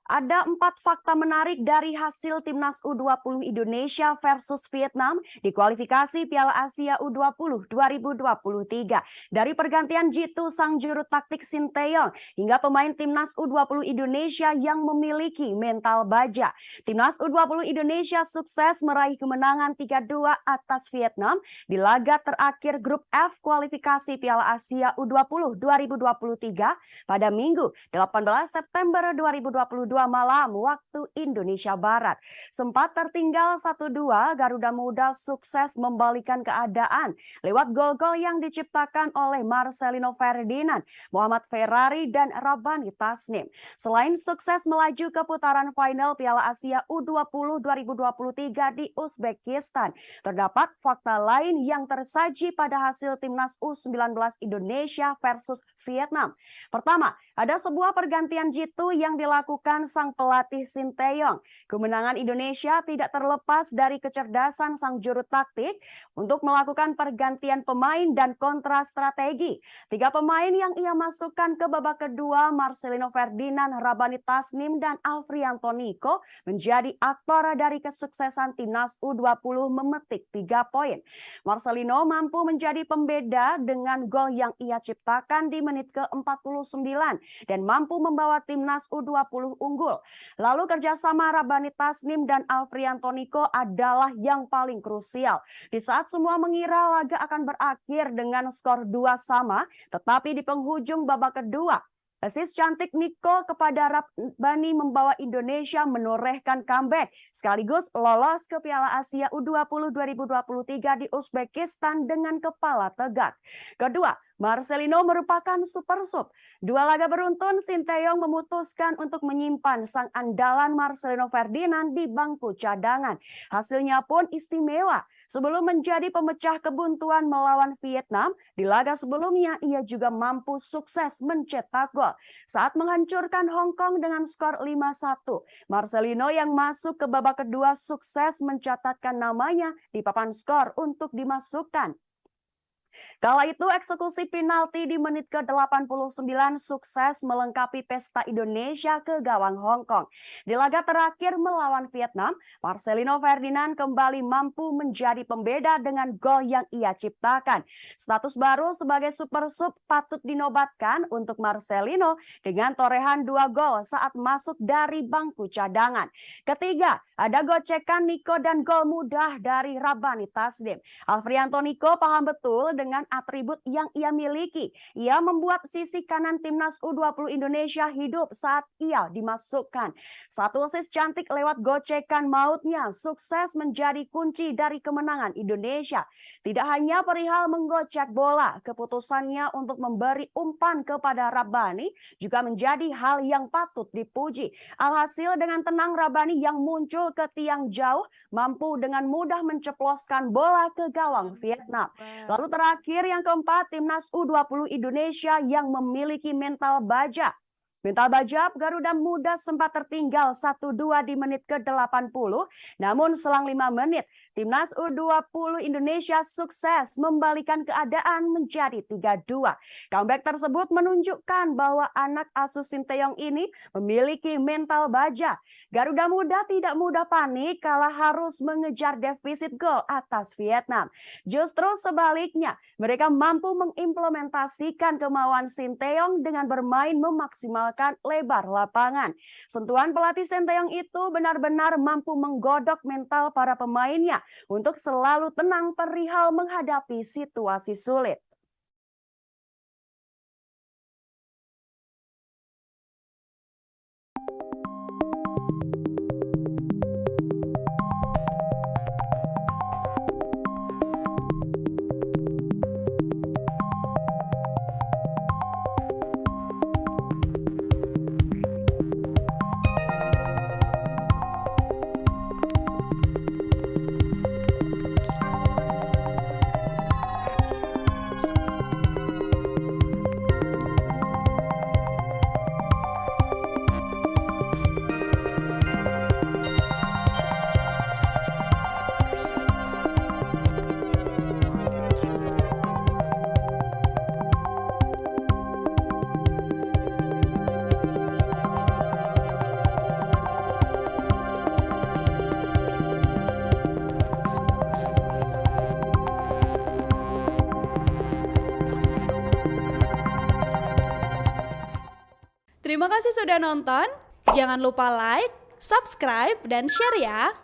Ada 4 fakta menarik dari hasil Timnas U20 Indonesia versus Vietnam di kualifikasi Piala Asia U20 2023. Dari pergantian jitu sang juru taktik Shin Tae-yong hingga pemain Timnas U20 Indonesia yang memiliki mental baja. Timnas U20 Indonesia sukses meraih kemenangan 3-2 atas Vietnam di laga terakhir grup F kualifikasi Piala Asia U20 2023 pada Minggu 18 September 2022 malam waktu Indonesia Barat. Sempat tertinggal 1-2, Garuda Muda sukses membalikan keadaan lewat gol-gol yang diciptakan oleh Marcelino Ferdinand, Muhammad Ferrari, dan Rabani Tasnim. Selain sukses melaju ke putaran final Piala Asia U20 2023 di Uzbekistan, terdapat fakta lain yang tersaji pada hasil Timnas U19 Indonesia versus Vietnam. Pertama, ada sebuah pergantian jitu yang dilakukan sang pelatih Shin Tae-yong. Kemenangan Indonesia tidak terlepas dari kecerdasan sang juru taktik untuk melakukan pergantian pemain dan kontra strategi. 3 pemain yang ia masukkan ke babak kedua, Marcelino Ferdinand, Rabani Tasnim, dan Alfrianto Nico, menjadi aktor dari kesuksesan Timnas U20 memetik 3 poin. Marcelino mampu menjadi pembeda dengan gol yang ia ciptakan di menit ke-49 dan mampu membawa Timnas U20 unggul. Lalu kerjasama Rabani Tasnim dan Alfrianto Nico adalah yang paling krusial. Di saat semua mengira laga akan berakhir dengan skor 2-2, tetapi di penghujung babak kedua, asis cantik Nico kepada Rabani membawa Indonesia menorehkan comeback sekaligus lolos ke Piala Asia U20 2023 di Uzbekistan dengan kepala tegak. Kedua, Marcelino merupakan super sub. 2 laga beruntun, Shin Tae-yong memutuskan untuk menyimpan sang andalan Marcelino Ferdinand di bangku cadangan. Hasilnya pun istimewa. Sebelum menjadi pemecah kebuntuan melawan Vietnam, di laga sebelumnya ia juga mampu sukses mencetak gol saat menghancurkan Hong Kong dengan skor 5-1. Marcelino yang masuk ke babak kedua sukses mencatatkan namanya di papan skor untuk dimasukkan. Kala itu eksekusi penalti di menit ke-89 sukses melengkapi pesta Indonesia ke gawang Hong Kong. Di laga terakhir melawan Vietnam, Marcelino Ferdinand kembali mampu menjadi pembeda dengan gol yang ia ciptakan. Status baru sebagai super sub patut dinobatkan untuk Marcelino dengan torehan 2 gol saat masuk dari bangku cadangan. Ketiga, ada gocekan Nico dan gol mudah dari Rabani Tasnim. Alfrianto Nico paham betul dengan atribut yang ia miliki. Ia membuat sisi kanan Timnas U20 Indonesia hidup saat ia dimasukkan. Satu asis cantik lewat gocekan mautnya sukses menjadi kunci dari kemenangan Indonesia. Tidak hanya perihal menggocek bola, keputusannya untuk memberi umpan kepada Rabani juga menjadi hal yang patut dipuji. Alhasil dengan tenang Rabani yang muncul ke tiang jauh mampu dengan mudah menceploskan bola ke gawang Vietnam. Lalu terakhir yang keempat, Timnas U20 Indonesia yang memiliki mental baja. Mental baja Garuda Muda sempat tertinggal 1-2 di menit ke-80, namun selang 5 menit, Timnas U20 Indonesia sukses membalikan keadaan menjadi 3-2. Comeback tersebut menunjukkan bahwa anak asuh Shin Tae-yong ini memiliki mental baja. Garuda Muda tidak mudah panik kala harus mengejar defisit gol atas Vietnam. Justru sebaliknya, mereka mampu mengimplementasikan kemauan Shin Tae-yong dengan bermain memaksimalkan lebar lapangan. Sentuhan pelatih Shin Tae-yong itu benar-benar mampu menggodok mental para pemainnya untuk selalu tenang perihal menghadapi situasi sulit. Terima kasih sudah nonton. Jangan lupa like, subscribe, dan share ya.